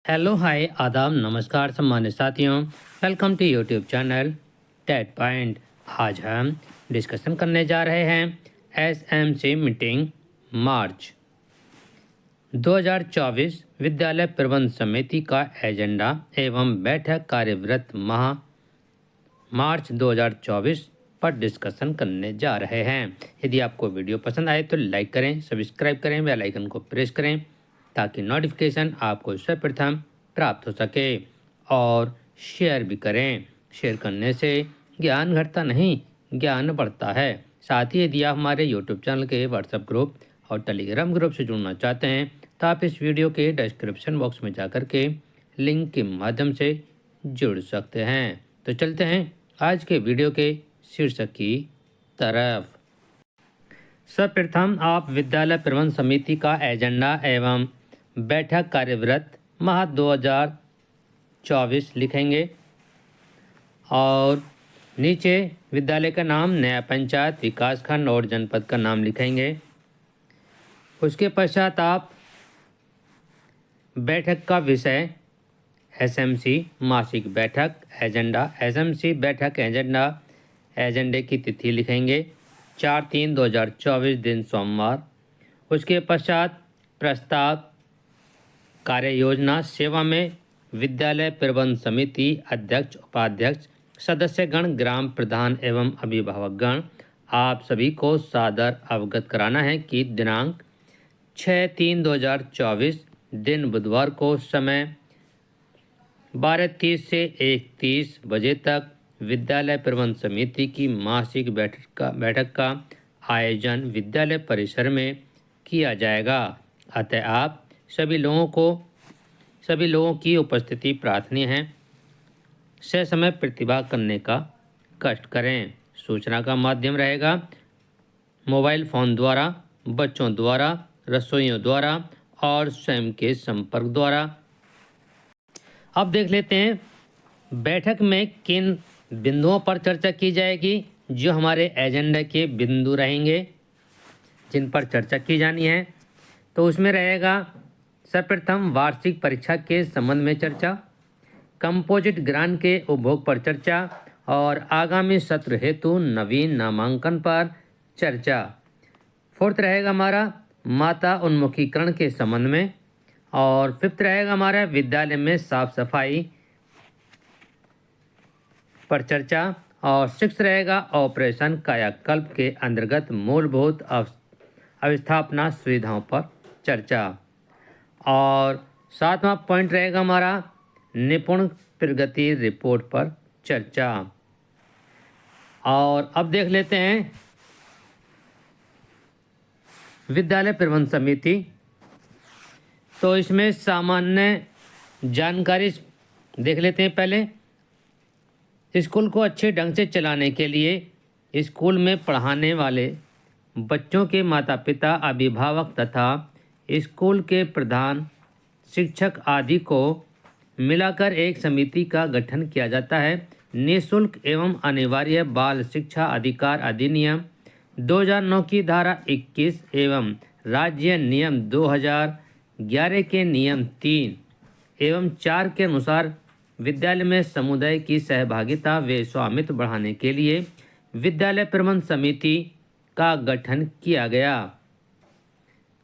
Hello hi आदाब नमस्कार सम्मानित साथियों। Welcome to YouTube channel TET point. आज हम डिस्कशन करने जा रहे हैं एसएमसी मीटिंग मार्च 2024 विद्यालय प्रबंध समिति का एजेंडा एवं बैठक कार्यवृत्त माह मार्च 2024 पर डिस्कशन करने जा रहे हैं। यदि आपको वीडियो पसंद आए तो लाइक करें, सब्सक्राइब करें, बेल आइकन को प्रेस करें ताकि नोटिफिकेशन आपको सर्वप्रथम प्राप्त हो सके और शेयर भी करें। शेयर करने से ज्ञान घटता नहीं, ज्ञान बढ़ता है। साथ ही यदि आप हमारे यूट्यूब चैनल के व्हाट्सएप ग्रुप और टेलीग्राम ग्रुप से जुड़ना चाहते हैं तो आप इस वीडियो के डिस्क्रिप्शन बॉक्स में जाकर के लिंक के माध्यम से जुड़ सकते हैं। तो चलते हैं आज के वीडियो के शीर्षक की तरफ। सर्वप्रथम आप विद्यालय प्रबंध समिति का एजेंडा एवं बैठक कार्यवृत्त माह 2024 लिखेंगे और नीचे विद्यालय का नाम, नया पंचायत, विकासखंड और जनपद का नाम लिखेंगे। उसके पश्चात आप बैठक का विषय एसएमसी मासिक बैठक एजेंडा, एसएमसी बैठक एजेंडा, एजेंडे की तिथि लिखेंगे 4/3/2024 दिन सोमवार। उसके पश्चात प्रस्ताव कार्य योजना सेवा में विद्यालय प्रबंध समिति अध्यक्ष, उपाध्यक्ष, सदस्यगण, ग्राम प्रधान एवं अभिभावकगण आप सभी को सादर अवगत कराना है कि दिनांक 6/3/2024 दिन बुधवार को समय 12:30 से 1:30 बजे तक विद्यालय प्रबंध समिति की मासिक बैठक का आयोजन विद्यालय परिसर में किया जाएगा। अतः आप सभी लोगों की उपस्थिति प्रार्थनीय है। समय प्रतिभाग करने का कष्ट करें। सूचना का माध्यम रहेगा मोबाइल फ़ोन द्वारा, बच्चों द्वारा, रसोइयों द्वारा और स्वयं के संपर्क द्वारा। अब देख लेते हैं बैठक में किन बिंदुओं पर चर्चा की जाएगी। जो हमारे एजेंडा के बिंदु रहेंगे जिन पर चर्चा की जानी है, तो उसमें रहेगा सर्वप्रथम वार्षिक परीक्षा के संबंध में चर्चा, कंपोजिट ग्रांट के उपभोग पर चर्चा और आगामी सत्र हेतु नवीन नामांकन पर चर्चा। फोर्थ रहेगा हमारा माता उन्मुखीकरण के संबंध में और फिफ्थ रहेगा हमारा विद्यालय में साफ सफाई पर चर्चा और सिक्स रहेगा ऑपरेशन कायाकल्प के अंतर्गत मूलभूत अवस्थापना सुविधाओं पर चर्चा। और सातवां पॉइंट रहेगा हमारा निपुण प्रगति रिपोर्ट पर चर्चा। और अब देख लेते हैं विद्यालय प्रबंध समिति। तो इसमें सामान्य जानकारी देख लेते हैं। पहले स्कूल को अच्छे ढंग से चलाने के लिए स्कूल में पढ़ाने वाले बच्चों के माता पिता, अभिभावक तथा स्कूल के प्रधान शिक्षक आदि को मिलाकर एक समिति का गठन किया जाता है। निःशुल्क एवं अनिवार्य बाल शिक्षा अधिकार अधिनियम 2009 की धारा 21 एवं राज्य नियम 2011 के नियम 3 एवं 4 के अनुसार विद्यालय में समुदाय की सहभागिता व स्वामित्व बढ़ाने के लिए विद्यालय प्रबंध समिति का गठन किया गया।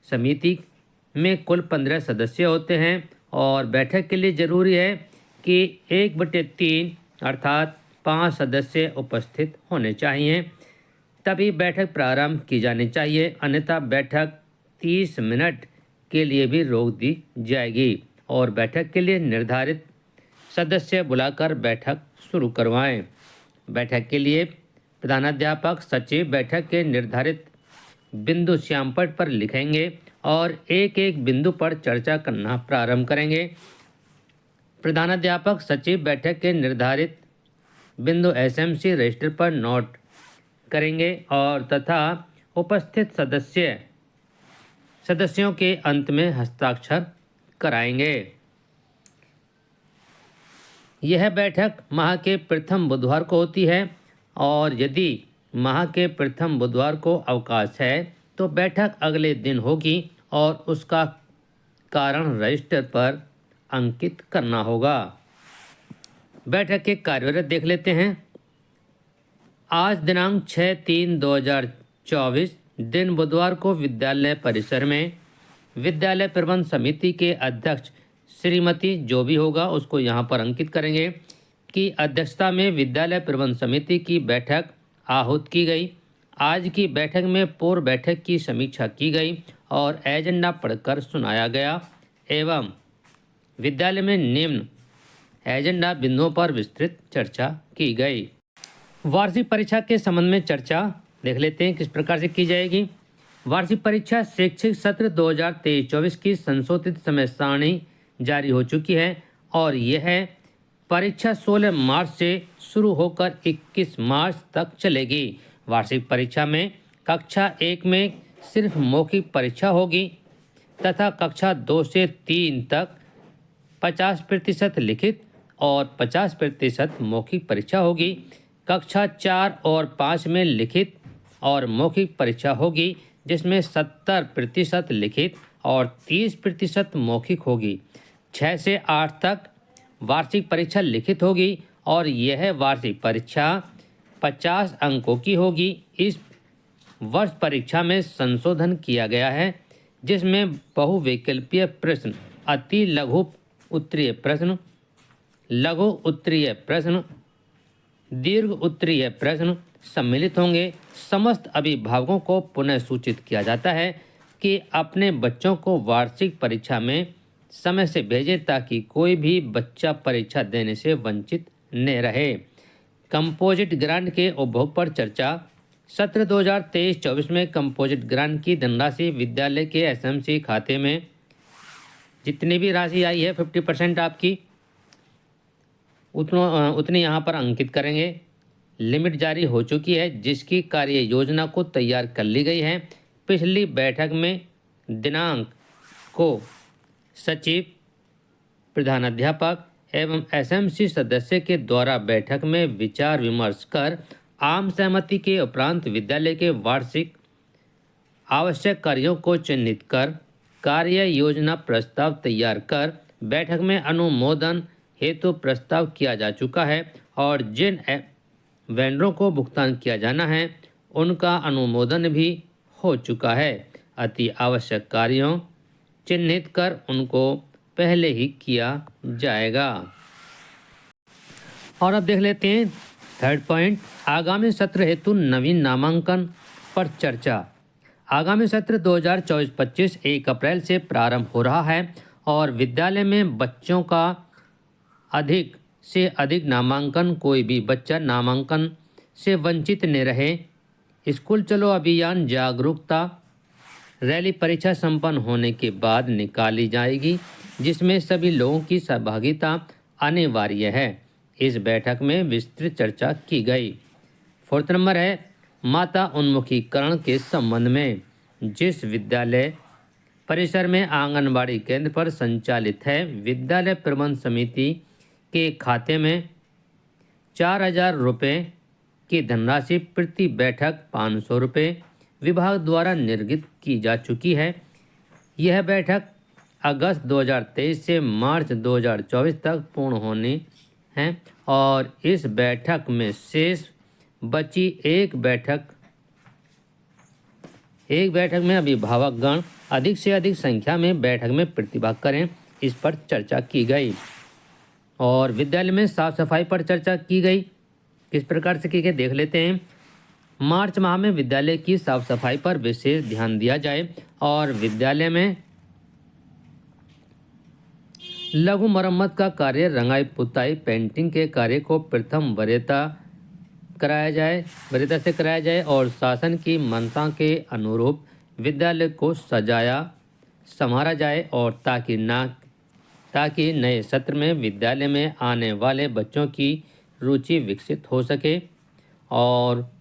समिति में कुल 15 सदस्य होते हैं और बैठक के लिए जरूरी है कि 1/3 अर्थात 5 सदस्य उपस्थित होने चाहिए, तभी बैठक प्रारंभ की जानी चाहिए। अन्यथा बैठक 30 मिनट के लिए भी रोक दी जाएगी और बैठक के लिए निर्धारित सदस्य बुलाकर बैठक शुरू करवाएं। बैठक के लिए प्रधानाध्यापक, सचिव बैठक के निर्धारित बिंदु श्यामपट्ट पर लिखेंगे और एक एक बिंदु पर चर्चा करना प्रारंभ करेंगे। प्रधानाध्यापक, सचिव बैठक के निर्धारित बिंदु एसएमसी रजिस्टर पर नोट करेंगे और तथा उपस्थित सदस्यों के अंत में हस्ताक्षर कराएंगे। यह बैठक माह के प्रथम बुधवार को होती है और यदि माह के प्रथम बुधवार को अवकाश है तो बैठक अगले दिन होगी और उसका कारण रजिस्टर पर अंकित करना होगा। बैठक के कार्यविधि देख लेते हैं। आज दिनांक 6/3/2024 दिन बुधवार को विद्यालय परिसर में विद्यालय प्रबंध समिति के अध्यक्ष श्रीमती जो भी होगा उसको यहाँ पर अंकित करेंगे कि अध्यक्षता में विद्यालय प्रबंध समिति की बैठक आहूत की गई। आज की बैठक में पूर्व बैठक की समीक्षा की गई और एजेंडा पढ़कर सुनाया गया एवं विद्यालय में निम्न एजेंडा बिंदुओं पर विस्तृत चर्चा की गई। वार्षिक परीक्षा के संबंध में चर्चा देख लेते हैं किस प्रकार से की जाएगी। वार्षिक परीक्षा शैक्षिक सत्र 2023-24 की संशोधित समय सारणी जारी हो चुकी है और यह परीक्षा 16 मार्च से शुरू होकर 21 मार्च तक चलेगी। वार्षिक परीक्षा में कक्षा 1 में सिर्फ मौखिक परीक्षा होगी तथा कक्षा 2 से 3 तक 50% लिखित और 50% मौखिक परीक्षा होगी। कक्षा 4 और 5 में लिखित और मौखिक परीक्षा होगी जिसमें 70% लिखित और 30% मौखिक होगी। 6 से 8 तक वार्षिक परीक्षा लिखित होगी और यह वार्षिक परीक्षा 50 अंकों की होगी। इस वर्ष परीक्षा में संशोधन किया गया है जिसमें बहुविकल्पीय प्रश्न, अति लघु उत्तरीय प्रश्न, लघु उत्तरीय प्रश्न, दीर्घ उत्तरीय प्रश्न सम्मिलित होंगे। समस्त अभिभावकों को पुनः सूचित किया जाता है कि अपने बच्चों को वार्षिक परीक्षा में समय से भेजें ताकि कोई भी बच्चा परीक्षा देने से वंचित न रहे। कंपोजिट ग्रांट के उपभोग पर चर्चा। सत्र 2023-24 में कंपोजिट ग्रांट की धनराशि विद्यालय के एसएमसी खाते में जितनी भी राशि आई है 50% आपकी उतनी यहाँ पर अंकित करेंगे। लिमिट जारी हो चुकी है जिसकी कार्य योजना को तैयार कर ली गई है। पिछली बैठक में दिनांक को सचिव, प्रधानाध्यापक एवं एसएमसी सदस्य के द्वारा बैठक में विचार विमर्श कर आम सहमति के उपरांत विद्यालय के वार्षिक आवश्यक कार्यों को चिन्हित कर कार्य योजना प्रस्ताव तैयार कर बैठक में अनुमोदन हेतु प्रस्ताव किया जा चुका है और जिन वेंडरों को भुगतान किया जाना है उनका अनुमोदन भी हो चुका है। अति आवश्यक कार्यों चिन्हित कर उनको पहले ही किया जाएगा। और अब देख लेते हैं थर्ड पॉइंट, आगामी सत्र हेतु नवीन नामांकन पर चर्चा। आगामी सत्र 2024-25 1 अप्रैल से प्रारंभ हो रहा है और विद्यालय में बच्चों का अधिक से अधिक नामांकन, कोई भी बच्चा नामांकन से वंचित न रहे। स्कूल चलो अभियान जागरूकता रैली परीक्षा संपन्न होने के बाद निकाली जाएगी जिसमें सभी लोगों की सहभागिता अनिवार्य है। इस बैठक में विस्तृत चर्चा की गई। फोर्थ नंबर है माता उन्मुखीकरण के संबंध में। जिस विद्यालय परिसर में आंगनबाड़ी केंद्र पर संचालित है विद्यालय प्रबंध समिति के खाते में 4,000 रुपये की धनराशि प्रति बैठक 500 रुपये विभाग द्वारा निर्गत की जा चुकी है। यह बैठक अगस्त 2023 से मार्च 2024 तक पूर्ण होनी है और इस बैठक में शेष बची एक बैठक में अभिभावकगण अधिक से अधिक संख्या में बैठक में प्रतिभाग करें, इस पर चर्चा की गई। और विद्यालय में साफ सफाई पर चर्चा की गई। किस प्रकार से की गई देख लेते हैं। मार्च माह में विद्यालय की साफ सफाई पर विशेष ध्यान दिया जाए और विद्यालय में लघु मरम्मत का कार्य, रंगाई पुताई, पेंटिंग के कार्य को प्रथम वरीयता से कराया जाए और शासन की मंशा के अनुरूप विद्यालय को सजाया संवारा जाए और ताकि नए सत्र में विद्यालय में आने वाले बच्चों की रुचि विकसित हो सके। और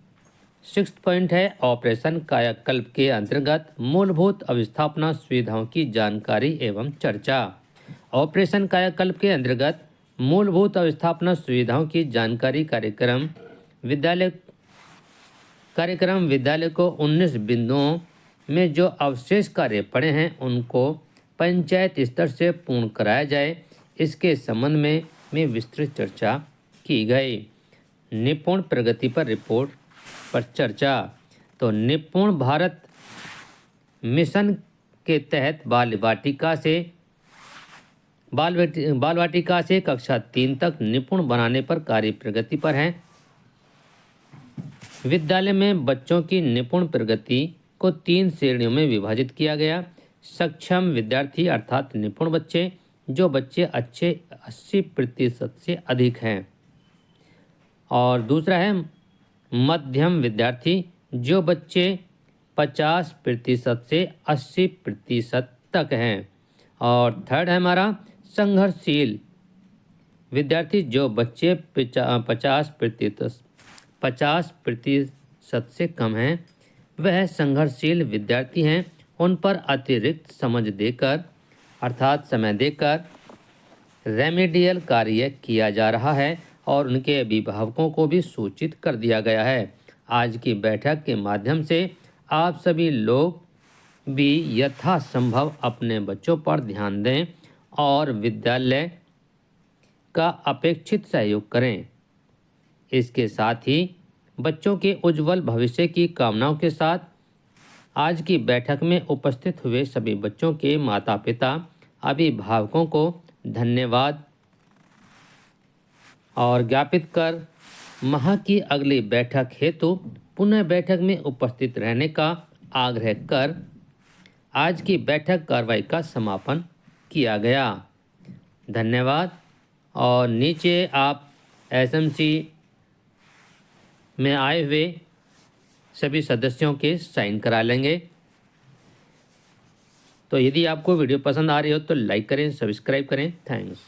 6 पॉइंट है ऑपरेशन कायाकल्प के अंतर्गत मूलभूत अवस्थापना सुविधाओं की जानकारी एवं चर्चा। ऑपरेशन कायाकल्प के अंतर्गत मूलभूत अवस्थापना सुविधाओं की जानकारी कार्यक्रम विद्यालय को 19 बिंदुओं में जो अवशेष कार्य पड़े हैं उनको पंचायत स्तर से पूर्ण कराया जाए। इसके संबंध में विस्तृत चर्चा की गई। निपुण प्रगति पर रिपोर्ट पर चर्चा। तो निपुण भारत मिशन के तहत बाल वाटिका से कक्षा 3 तक निपुण बनाने पर कार्य प्रगति पर है। विद्यालय में बच्चों की निपुण प्रगति को 3 श्रेणियों में विभाजित किया गया। सक्षम विद्यार्थी अर्थात निपुण बच्चे, जो बच्चे अच्छे 80% से अधिक हैं। और दूसरा है मध्यम विद्यार्थी, जो बच्चे 50% से 80% तक हैं। और थर्ड है हमारा संघर्षशील विद्यार्थी, जो बच्चे 50% से कम हैं, वह संघर्षशील विद्यार्थी हैं। उन पर अतिरिक्त समझ देकर अर्थात समय देकर रेमेडियल कार्य किया जा रहा है और उनके अभिभावकों को भी सूचित कर दिया गया है। आज की बैठक के माध्यम से आप सभी लोग भी यथासंभव अपने बच्चों पर ध्यान दें और विद्यालय का अपेक्षित सहयोग करें। इसके साथ ही बच्चों के उज्जवल भविष्य की कामनाओं के साथ आज की बैठक में उपस्थित हुए सभी बच्चों के माता पिता अभिभावकों को धन्यवाद और ज्ञापित कर माह की अगली बैठक हेतु पुनः बैठक में उपस्थित रहने का आग्रह कर आज की बैठक कार्रवाई का समापन किया गया। धन्यवाद। और नीचे आप एसएमसी में आए हुए सभी सदस्यों के साइन करा लेंगे। तो यदि आपको वीडियो पसंद आ रही हो तो लाइक करें, सब्सक्राइब करें। थैंक्स।